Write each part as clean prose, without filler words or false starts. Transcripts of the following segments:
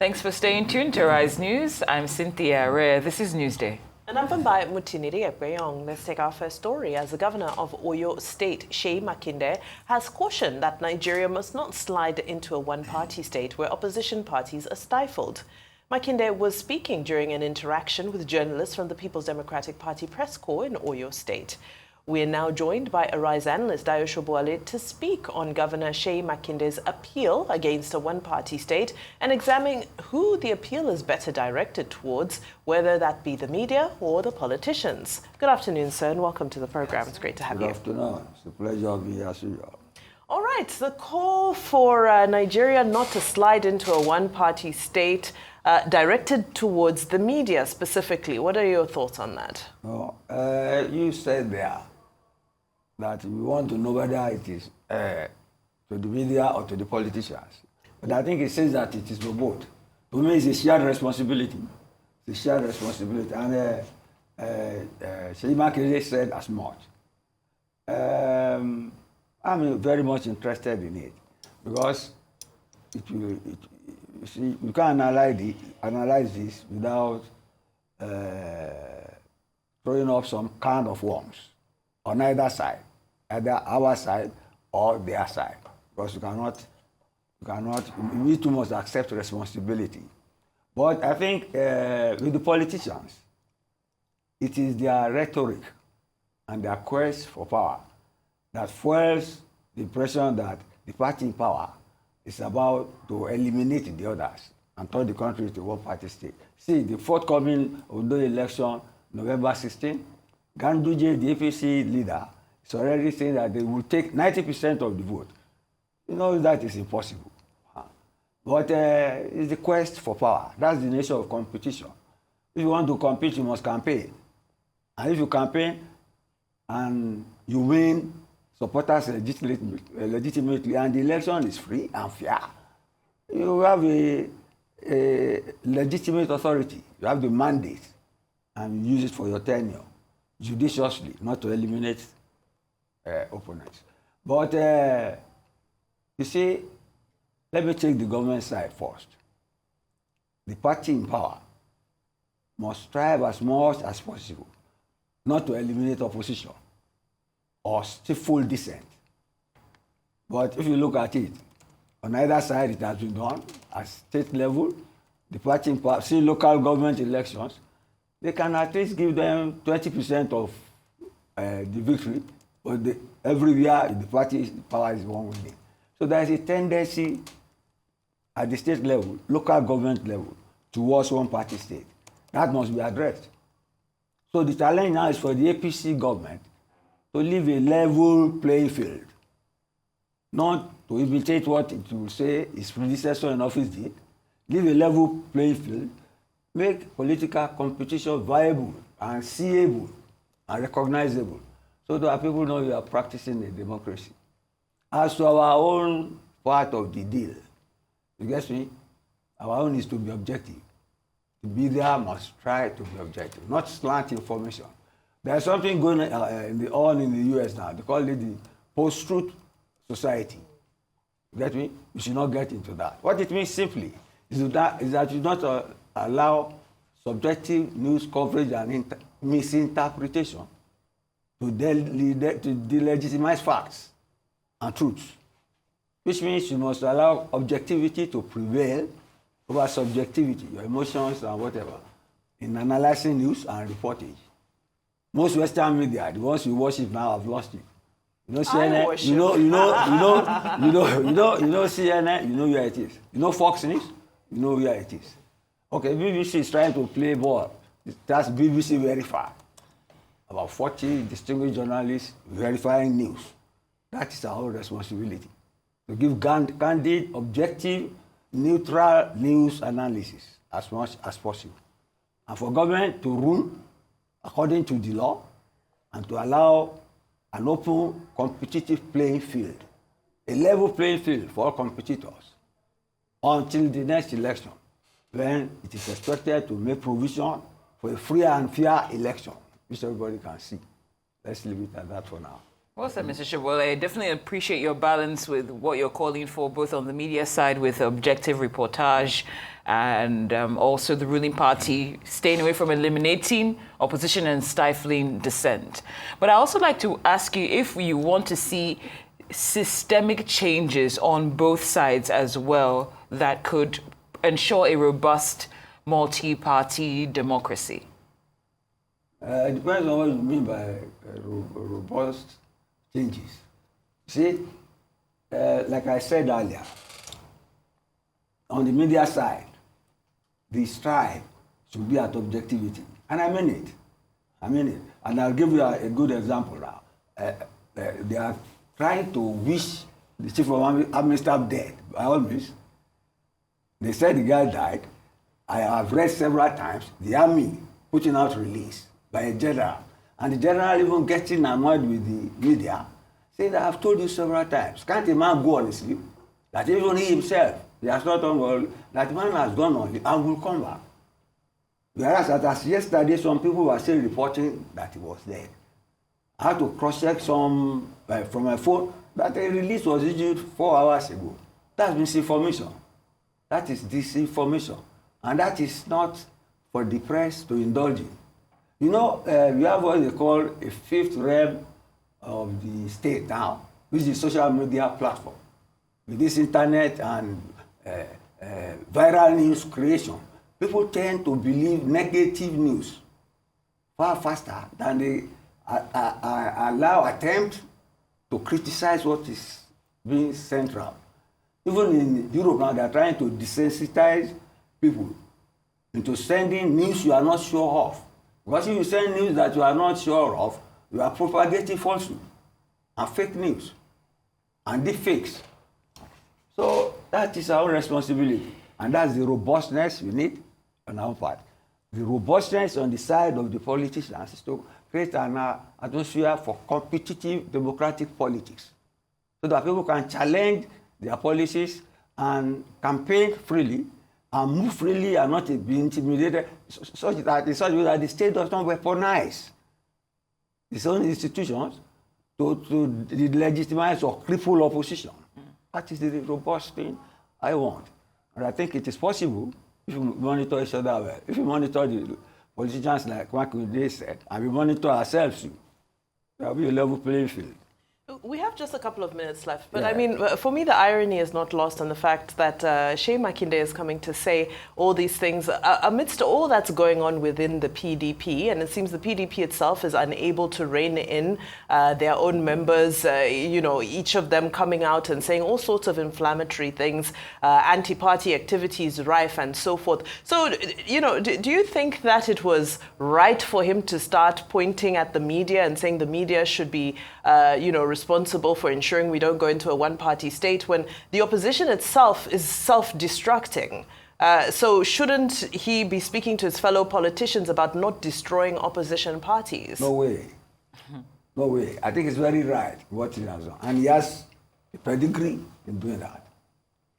Thanks for staying tuned to Rise News. I'm Cynthia Rare. This is Newsday. And I'm Vambai Mutiniri Ekpeyong. Let's take our first story as the governor of Oyo State, Seyi Makinde, has cautioned that Nigeria must not slide into a one-party state where opposition parties are stifled. Makinde was speaking during an interaction with journalists from the People's Democratic Party press corps in Oyo State. We are now joined by Arise analyst Dayo Sobowale to speak on Governor Seyi Makinde's appeal against a one-party state and examine who the appeal is better directed towards, whether that be the media or the politicians. Good afternoon, sir, and welcome to the program. It's great to have you. Good afternoon. It's a pleasure being here as usual. All right, the call for Nigeria not to slide into a one-party state directed towards the media specifically. What are your thoughts on that? You said there that we want to know whether it is to the media or to the politicians. But I think it says that it is for both. To me, it's a shared responsibility. It's a shared responsibility. And Seyi Makinde said as much. I'm very much interested in it because you see, you can't analyze this without throwing up some kind of worms on either side, either our side or their side, because we too must accept responsibility. But I think with the politicians, it is their rhetoric and their quest for power that fuels the impression that the party in power is about to eliminate the others and turn the country into a one-party state. See, the forthcoming Ondo election, November 16, Ganduje, the APC leader, is already saying that they will take 90% of the vote. You know that is impossible. But it's the quest for power. That's the nature of competition. If you want to compete, you must campaign. And if you campaign and you win supporters legitimately, and the election is free and fair, you have a legitimate authority. You have the mandate, and you use it for your tenure judiciously, not to eliminate opponents. But you see, let me take the government side first. The party in power must strive as much as possible not to eliminate opposition or stifle dissent. But if you look at it, on either side it has been done at state level. The party in power, see local government elections, they can at least give them 20% of the victory, but everywhere the party power is one winning. So there is a tendency at the state level, local government level, towards one-party state. That must be addressed. So the challenge now is for the APC government to leave a level playing field, not to imitate what it will say its predecessor in office did. Leave a level playing field, make political competition viable and seeable and recognizable, so that people know you are practicing a democracy. As to our own part of the deal, you get me? Our own is to be objective. The media must try to be objective, not slant information. There's something going on in the US now. They call it the post-truth society. You get me? You should not get into that. What it means simply is that you do not allow subjective news coverage and misinterpretation to delegitimize facts and truths, which means you must allow objectivity to prevail over subjectivity, your emotions and whatever, in analyzing news and reportage. Most Western media, the ones you worship now, have lost it. You know CNN, you know CNN, you know where it is. You know Fox News, you know where it is. Okay, BBC is trying to play ball. That's BBC Verify. About 40 distinguished journalists verifying news. That is our responsibility. To give candid, objective, neutral news analysis as much as possible. And for government to rule according to the law and to allow an open, competitive playing field, a level playing field for all competitors until the next election, when it is expected to make provision for a free and fair election, which everybody can see. Let's leave it at that for now. Well said, Mr. Sobowale. I definitely appreciate your balance with what you're calling for, both on the media side with objective reportage and also the ruling party staying away from eliminating opposition and stifling dissent. But I also like to ask you if you want to see systemic changes on both sides as well that could ensure a robust multi-party democracy. It depends on what you mean by robust changes. See, like I said earlier, on the media side, the strive should be at objectivity. And I mean it. I mean it. And I'll give you a good example now. They are trying to wish the chief of army staff dead, by all means. They said the guy died. I have read several times the army putting out release by a general. And the general even getting annoyed with the media, saying that I've told you several times, can't a man go on his sleep? That even he himself, he has not done well, that man has gone on and will come back. Whereas as yesterday, some people were still reporting that he was dead. I had to cross-check some from my phone that a release was issued 4 hours ago. That's misinformation. That is disinformation. And that is not for the press to indulge in. You know, we have what they call a fifth realm of the state now, which is social media platform. With this internet and viral news creation, people tend to believe negative news far faster than they allow attempt to criticize what is being central. Even in Europe now, they are trying to desensitize people into sending news you are not sure of. Because if you send news that you are not sure of, you are propagating falsehood and fake news and deep fakes. So that is our responsibility. And that's the robustness we need on our part. The robustness on the side of the politicians is to create an atmosphere for competitive democratic politics so that people can challenge their policies and campaign freely and move freely and not be intimidated, such that the state does not weaponize its own institutions to legitimize or cripple opposition. That is the robust thing I want. And I think it is possible if you monitor each other well. If you monitor the politicians like Makinde said, and we monitor ourselves too, there will be a level playing field. We have just a couple of minutes left, but Yeah. I mean, for me, the irony is not lost on the fact that Shea Makinde is coming to say all these things amidst all that's going on within the PDP, and it seems the PDP itself is unable to rein in their own members, you know, each of them coming out and saying all sorts of inflammatory things, anti-party activities rife and so forth. So, you know, do you think that it was right for him to start pointing at the media and saying the media should be, you know, responsible for ensuring we don't go into a one-party state when the opposition itself is self-destructing? So shouldn't he be speaking to his fellow politicians about not destroying opposition parties? No way. No way. I think it's very right what he has done. And he has a pedigree in doing that.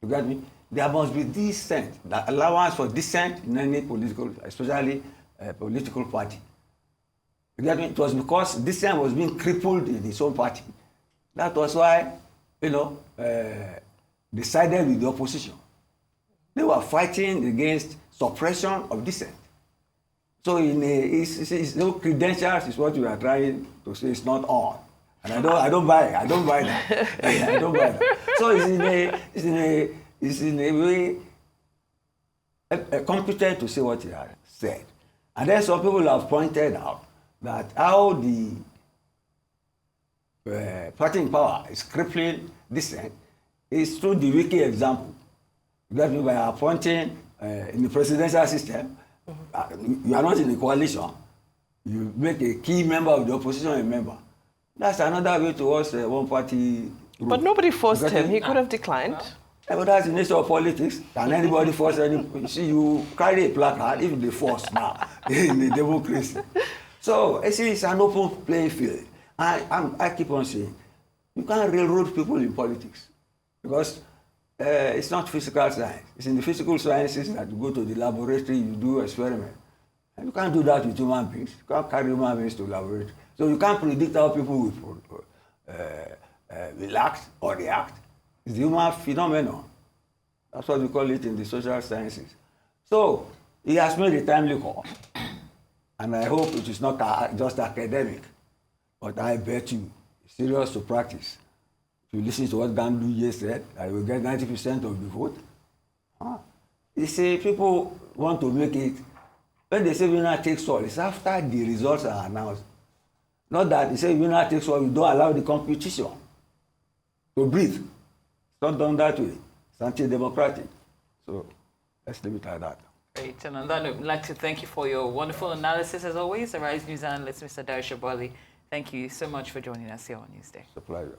You get me? There must be dissent, the allowance for dissent in any political, especially political party. You get me? It was because dissent was being crippled in his own party. That was why, you know, they sided with the opposition. They were fighting against suppression of dissent. So it's no credentials is what we are trying to say. It's not on, and I don't buy it. I don't buy that. I don't buy that. So it's in a way competent to say what he has said. And then some people have pointed out that how the party in power is crippling dissent is through the wiki example. That means by appointing in the presidential system, you are not in the coalition, you make a key member of the opposition a member. That's another way towards one party rule. But nobody forced him. He could have declined. Yeah, but that's the nature of politics. Can anybody force any? See, you carry a placard if they force now in the democracy. So it's an open playing field. I keep on saying, you can't railroad people in politics because it's not physical science. It's in the physical sciences that you go to the laboratory, you do experiment. And you can't do that with human beings. You can't carry human beings to laboratory. So you can't predict how people will relax or react. It's the human phenomenon. That's what we call it in the social sciences. So he has made a timely call, and I hope it is not just academic, but I bet you it's serious to practice. If you listen to what Ganduye said, I will get 90% of the vote. You see, people want to make it, when they say winner takes all, it's after the results are announced. Not that they say winner takes all, you don't allow the competition to breathe. It's not done that way. It's anti-democratic. So let's leave it like that. Great. And on that note, I'd like to thank you for your wonderful analysis as always. Arise News analyst, Mr. Dayo Sobowale. Thank you so much for joining us here on Newsday. It's a pleasure.